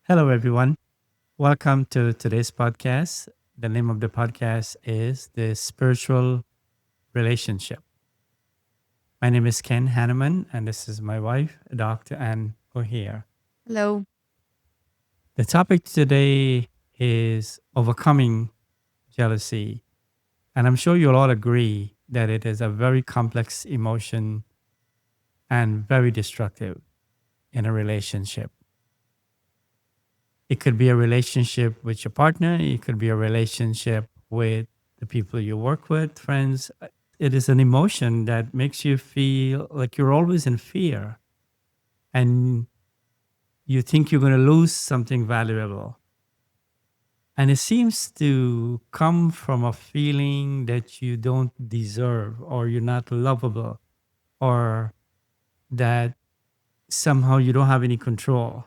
Hello, everyone. Welcome to today's podcast. The name of the podcast is The Spiritual Relationship. My name is Ken Hanneman, and this is my wife, Dr. Anne O'Hare. Hello. The topic today is overcoming jealousy. And I'm sure you'll all agree that it is a very complex emotion and very destructive in a relationship. It could be a relationship with your partner, it could be a relationship with the people you work with, friends. It is an emotion that makes you feel like you're always in fear and you think you're going to lose something valuable. And it seems to come from a feeling that you don't deserve or you're not lovable or that somehow you don't have any control.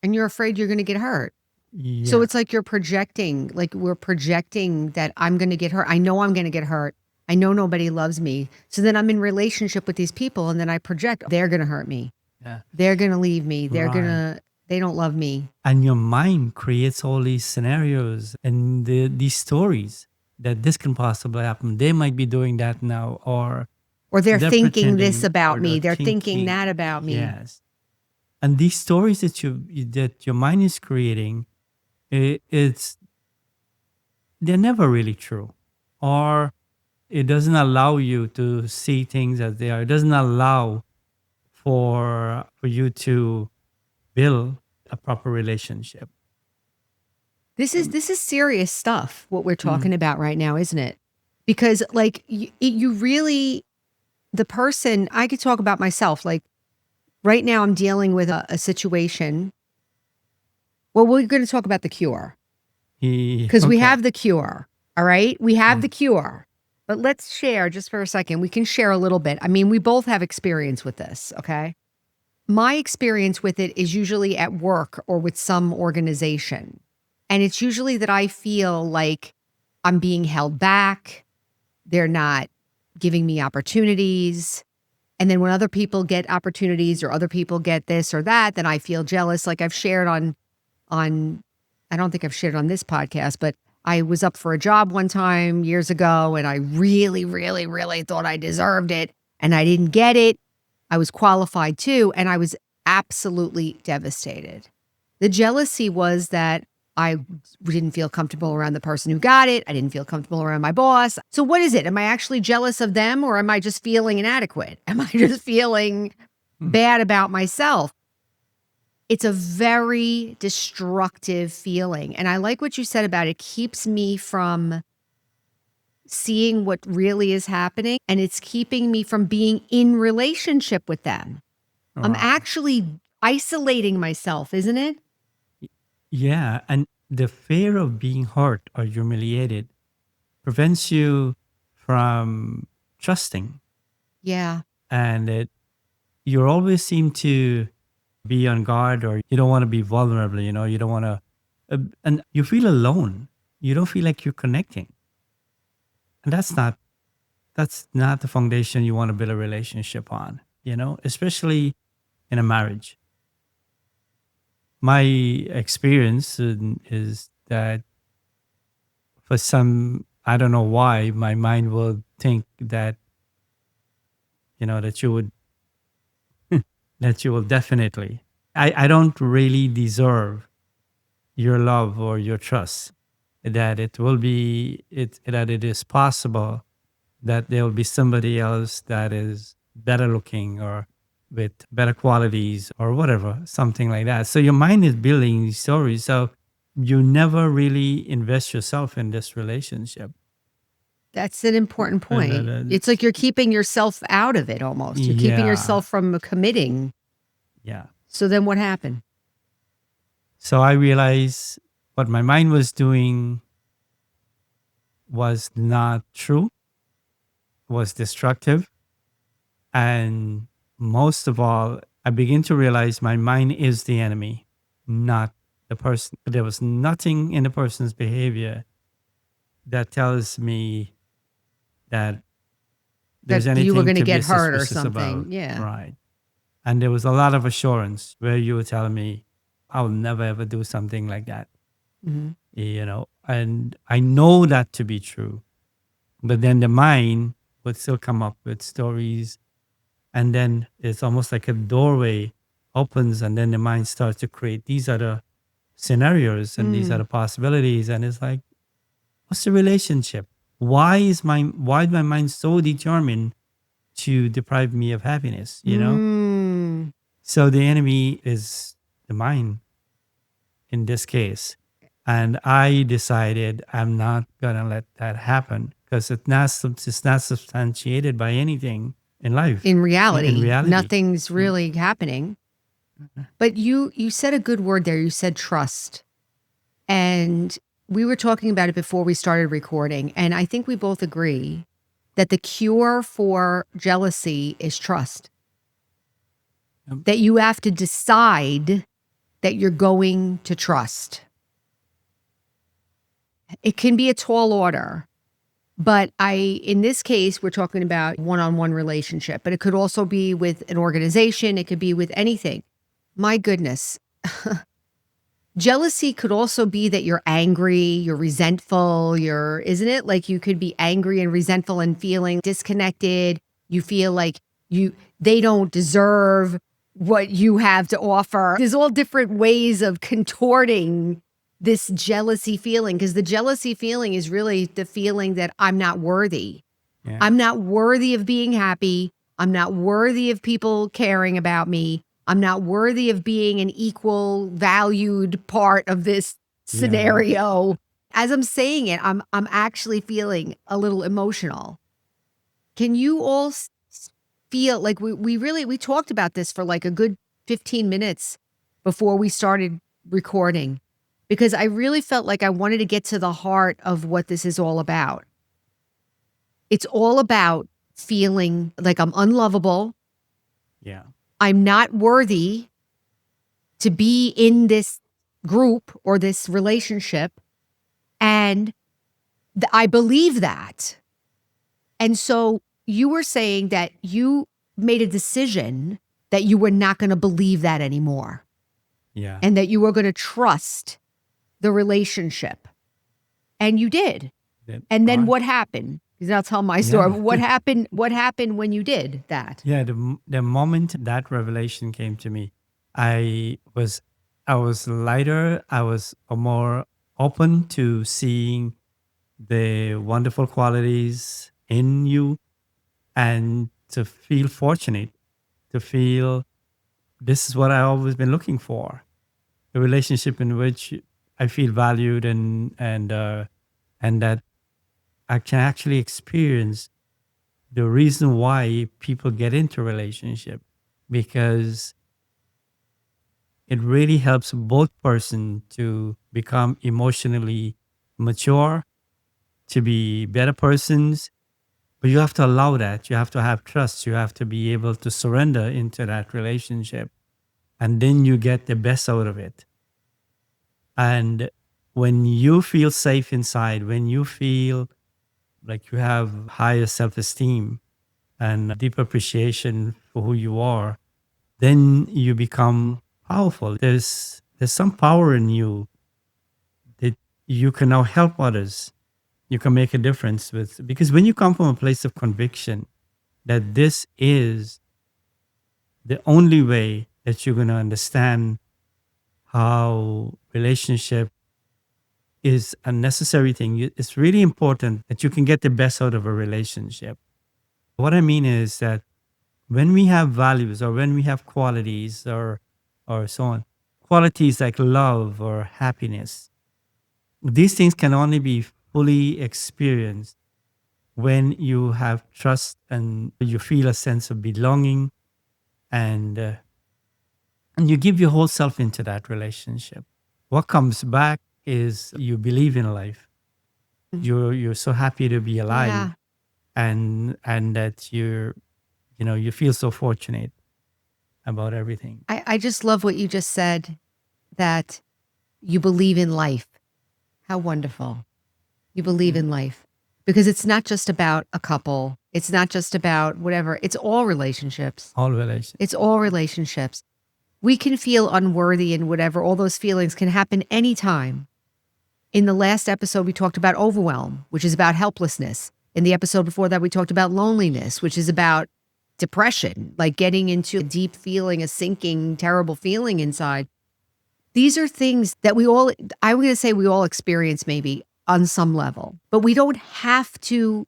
And you're afraid you're going to get hurt. So Yeah. it's like you're projecting, like we're projecting that I'm going to get hurt. I know I'm going to get hurt. I know nobody loves me. So then I'm in relationship with these people and then I project they're going to hurt me. Yeah. They're going to leave me. Right. They don't love me. And your mind creates all these scenarios and these stories that this can possibly happen. They might be doing that now, or Or they're they're thinking this pretending, about or me. they're They're thinking thinking. that about me. Yes, and these stories that your mind is creating, it's they're never really true, or it doesn't allow you to see things as they are. It doesn't allow for you to build a proper relationship. This is serious stuff what we're Mm. talking about right now, isn't it? Because like you really the person I could talk about myself like right now, I'm dealing with a situation. Well, we're going to talk about the cure because we Okay. have the cure. All right. We have the Mm. cure. But let's share just for a second. We can share a little bit. I mean, we both have experience with this. Okay. My experience with it is usually at work or with some organization. And it's usually that I feel like I'm being held back. They're not giving me opportunities. And then when other people get opportunities or other people get this or that, then I feel jealous. Like I've shared on I don't think I've shared on this podcast, but I was up for a job one time years ago and I really, really, really thought I deserved it and I didn't get it. I was qualified too, and I was absolutely devastated. The jealousy was that I didn't feel comfortable around the person who got it. I didn't feel comfortable around my boss. So, what is it? Am I actually jealous of them or am I just feeling inadequate? Am I just feeling Mm. bad about myself? It's a very destructive feeling. And I like what you said about it keeps me from seeing what really is happening and it's keeping me from being in relationship with them. I'm Right. actually isolating myself, isn't it? Yeah, and the fear of being hurt or humiliated prevents you from trusting, Yeah. and you always seem to be on guard, or you don't want to be vulnerable. You don't want to, and you feel alone. You don't feel like you're connecting, and that's not the foundation you want to build a relationship on. Especially in a marriage. My experience is that for some, I don't know why, my mind will think that that you would that you will definitely. I don't really deserve your love or your trust. That it is possible that there will be somebody else that is better looking or with better qualities or whatever, something like that. So your mind is building these stories. So you never really invest yourself in this relationship. That's an important And point. It's like you're keeping yourself out of it almost. You're keeping yeah, yourself from committing. yeah. So then what happened? So I realized what my mind was doing was not true, was destructive. And most of all, I begin to realize my mind is the enemy, not the person. There was nothing in the person's behavior that tells me that That there's you were anything gonna to be get hurt or suspicious something. about. Yeah. Right. And there was a lot of assurance where you were telling me, I'll never ever do something like that, Mhm. and I know that to be true. But then the mind would still come up with stories, and then it's almost like a doorway opens, and then the mind starts to create these other scenarios and these Mm. other possibilities, and it's like, what's the relationship? Why is my mind so determined to deprive me of happiness? Mm. So the enemy is the mind in this case. And I decided I'm not gonna let that happen because it's not substantiated by anything in life, In in reality, reality. nothing's Mm, really happening. mhm. But you said a good word there. You said trust. And we were talking about it before we started recording, and I think we both agree that the cure for jealousy is trust. Um, That you have to decide that you're going to trust. It can be a tall order, but in this case, we're talking about one-on-one relationship, but it could also be with an organization. It could be with anything. My goodness. Jealousy could also be that you're angry, you're resentful, isn't it? Like you could be angry and resentful and feeling disconnected. You feel like they don't deserve what you have to offer. There's all different ways of contorting this jealousy feeling because the jealousy feeling is really the feeling that I'm not worthy. yeah, I'm not worthy of being happy. I'm not worthy of people caring about me. I'm not worthy of being an equal valued part of this yeah, scenario. As I'm saying it, I'm actually feeling a little emotional. Can you all feel like we talked about this for like a good 15 minutes before we started recording because I really felt like I wanted to get to the heart of what this is all about. It's all about feeling like I'm unlovable. yeah, I'm not worthy to be in this group or this relationship. And I believe that. And so you were saying that you made a decision that you were not going to believe that anymore yeah. and that you were going to trust the relationship. And you did. That And then part. what happened? Because I'll tell my story. Yeah, What happened? What happened when you did that? yeah. The moment that revelation came to me, I was I was lighter. I was more open to seeing the wonderful qualities in you and to feel fortunate, to feel this is what I always been looking for, a relationship in which I feel valued and that I can actually experience the reason why people get into relationship because it really helps both person to become emotionally mature, to be better persons. But you have to allow that. You have to have trust. You have to be able to surrender into that relationship. And then you get the best out of it. And when you feel safe inside, when you feel like you have higher self esteem and deep appreciation for who you are, then you become powerful. There's some power in you that you can now help others. You can make a difference with because when you come from a place of conviction that this is the only way that you're going to understand how relationship is a necessary thing. It's really important that you can get the best out of a relationship. What I mean is that when we have values or when we have qualities or so on, qualities like love or happiness, these things can only be fully experienced when you have trust and you feel a sense of belonging and uh, and you give your whole self into that relationship. What comes back is you believe in life. Mm. You're so happy to be alive Yeah. and that you feel so fortunate about everything. I just love what you just said that you believe in life. How wonderful. You believe Mm. in life because it's not just about a couple. It's not just about whatever. It's all relationships. All relation. It's all relationships. We can feel unworthy and whatever. All those feelings can happen anytime. In the last episode, we talked about overwhelm, which is about helplessness. In the episode before that, we talked about loneliness, which is about depression, like getting into a deep feeling, a sinking, terrible feeling inside. These are things that I'm going to say we all experience maybe on some level, but we don't have to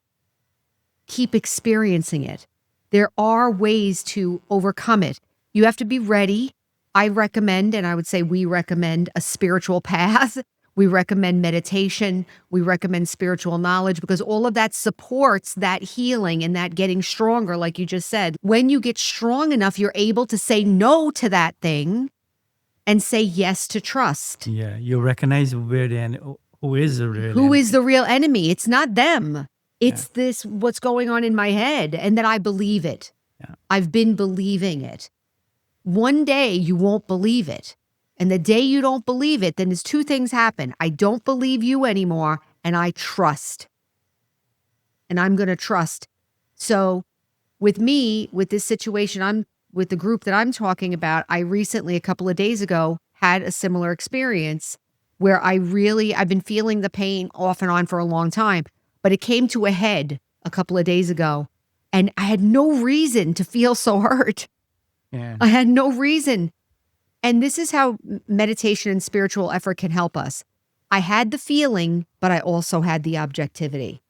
keep experiencing it. There are ways to overcome it. You have to be ready. I recommend, and I would say we recommend a spiritual path. We recommend meditation. We recommend spiritual knowledge because all of that supports that healing and that getting stronger, like you just said. When you get strong enough, you're able to say no to that thing and say yes to trust. Yeah, you recognize who is the real Who enemy. is the real enemy? It's not them. It's this, what's going on in my head, and that I believe it. Yeah. I've been believing it. One day you won't believe it. And the day you don't believe it, then there's two things happen. I don't believe you anymore, and I trust. And I'm going to trust. So with me, with this situation, with the group that I'm talking about, I recently, a couple of days ago, had a similar experience where I've been feeling the pain off and on for a long time, but it came to a head a couple of days ago. And I had no reason to feel so hurt. Yeah. I had no reason. And this is how meditation and spiritual effort can help us. I had the feeling, but I also had the objectivity,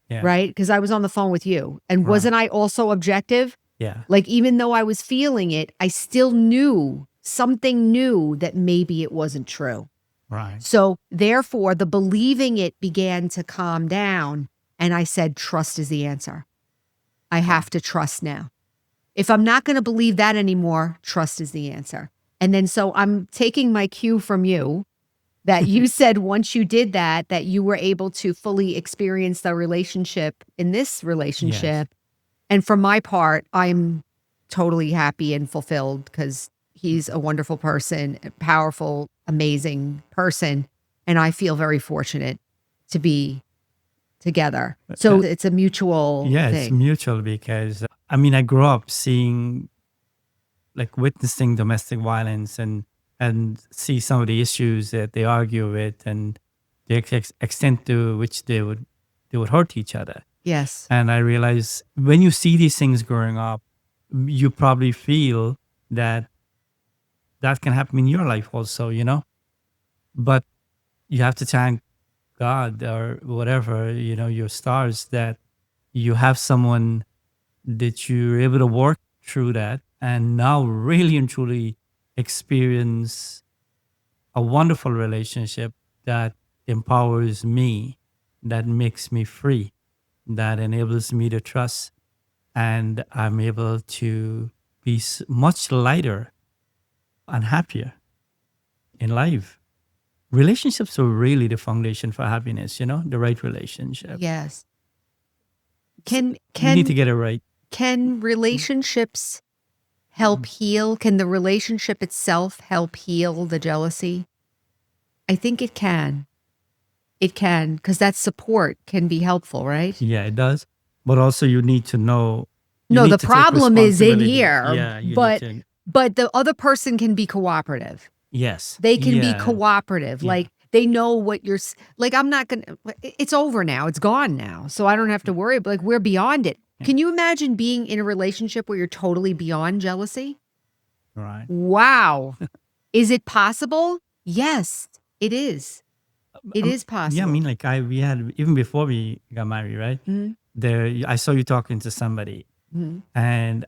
Yeah. right? Because I was on the phone with you. And wasn't I also objective? Yeah. Like, even though I was feeling it, I still knew something new that maybe it wasn't true. Right. So therefore, the believing it began to calm down. And I said, trust is the answer. I have to trust now. If I'm not going to believe that anymore, trust is the answer. And then so I'm taking my cue from you that you said once you did that, that you were able to fully experience the relationship in this relationship. Yes. And for my part, I'm totally happy and fulfilled because he's a wonderful person, a powerful, amazing person. And I feel very fortunate to be together. So it's a mutual Yeah, it's thing. mutual because I grew up seeing, like, witnessing domestic violence and see some of the issues that they argue with and the extent to which they would hurt each other. Yes. And I realize when you see these things growing up, you probably feel that can happen in your life also, But you have to thank God or whatever, your stars, that you have someone that you're able to work through that and now really and truly experience a wonderful relationship that empowers me, that makes me free, that enables me to trust, and I'm able to be much lighter and happier in life. Relationships are really the foundation for happiness, the right relationship. Yes. You need to get it right. Can relationships help heal? Can the relationship itself help heal the jealousy? I think it can. It can, because that support can be helpful, right? Yeah, it does. But also you need to know. No, the to take problem is in responsibility. here, Yeah, you but need to. but the other person can be cooperative. Yes. They can be Yeah. cooperative. Yeah. Like they know what you're like. I'm not gonna. It's over now. It's gone now. So I don't have to worry. But like we're beyond it. Can you imagine being in a relationship where you're totally beyond jealousy? Right. Wow. Is it possible? Yes, it is. It is possible. Yeah, like we had, even before we got married, right? Mhm. I saw you talking to somebody, Mhm. and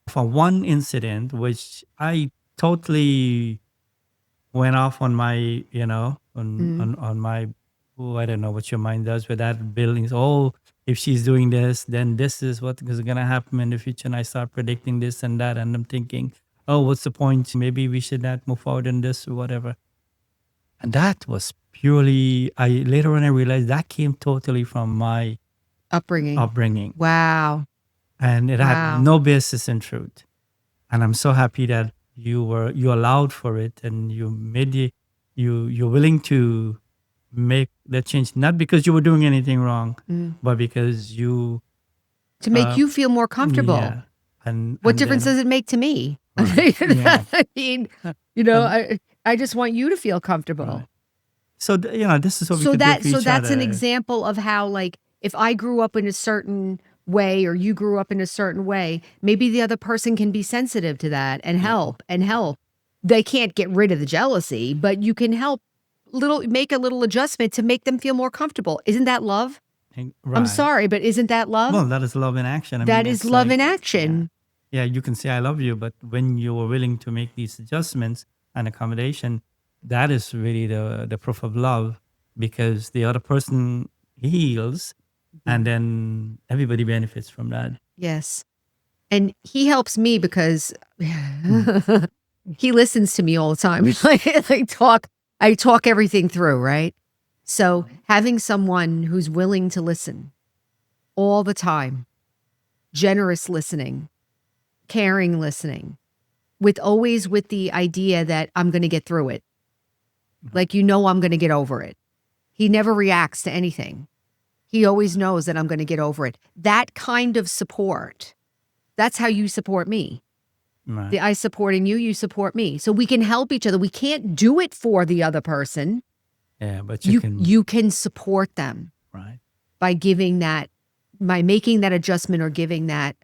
for one incident, which I totally went off on my, on my, oh, I don't know what your mind does with that buildings. Oh, if she's doing this, then this is what is going to happen in the future. And I start predicting this and that. And I'm thinking, oh, what's the point? Maybe we should not move forward in this or whatever. And that was purely, later on I realized that came totally from my upbringing. Wow. And it had no basis in truth. And I'm so happy that you allowed for it, and you made you're willing to make that change, not because you were doing anything wrong, but because you To make you feel more comfortable. yeah, What and difference then does it make to me? right, yeah, I mean, you know, and I just want you to feel comfortable. right. So this is what we So could do for so each that's an other. example of how, like, if I grew up in a certain way or you grew up in a certain way, maybe the other person can be sensitive to that and Yeah, help. They can't get rid of the jealousy, but you can help make a little adjustment to make them feel more comfortable. Isn't that love? I'm right. sorry, but isn't that love? Well, that is love in action. I mean, That is it's love like, in yeah, action. yeah. You can say I love you, but when you are willing to make these adjustments and accommodation, that is really the proof of love, because the other person heals, and Mhm. then everybody benefits from that. Yes. And he helps me because Mhm. he listens to me all the time. I talk everything through, right? So having someone who's willing to listen all the time, generous listening, caring listening, with the idea that I'm going to get through it. Like, I'm going to get over it. He never reacts to anything. He always knows that I'm going to get over it. That kind of support, that's how you support me. Right. The I supporting you, you support me. So we can help each other. We can't do it for the other person. Yeah, but you can. You can support them Right. by by making that adjustment or giving that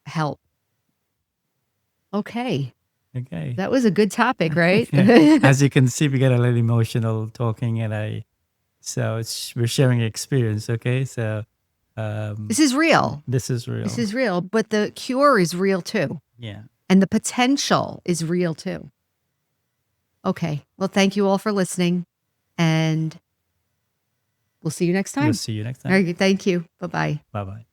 help. Okay. Okay. That was a good topic, right? Yeah. As you can see, we get a little emotional talking, so we're sharing experience. Okay, so This is real. this is This real. is real, but the cure is real too. Yeah. And the potential is real too. Okay. Well, thank you all for listening, and we'll see you next We'll time. see you next All time. right. Thank you. Bye-bye. Bye bye.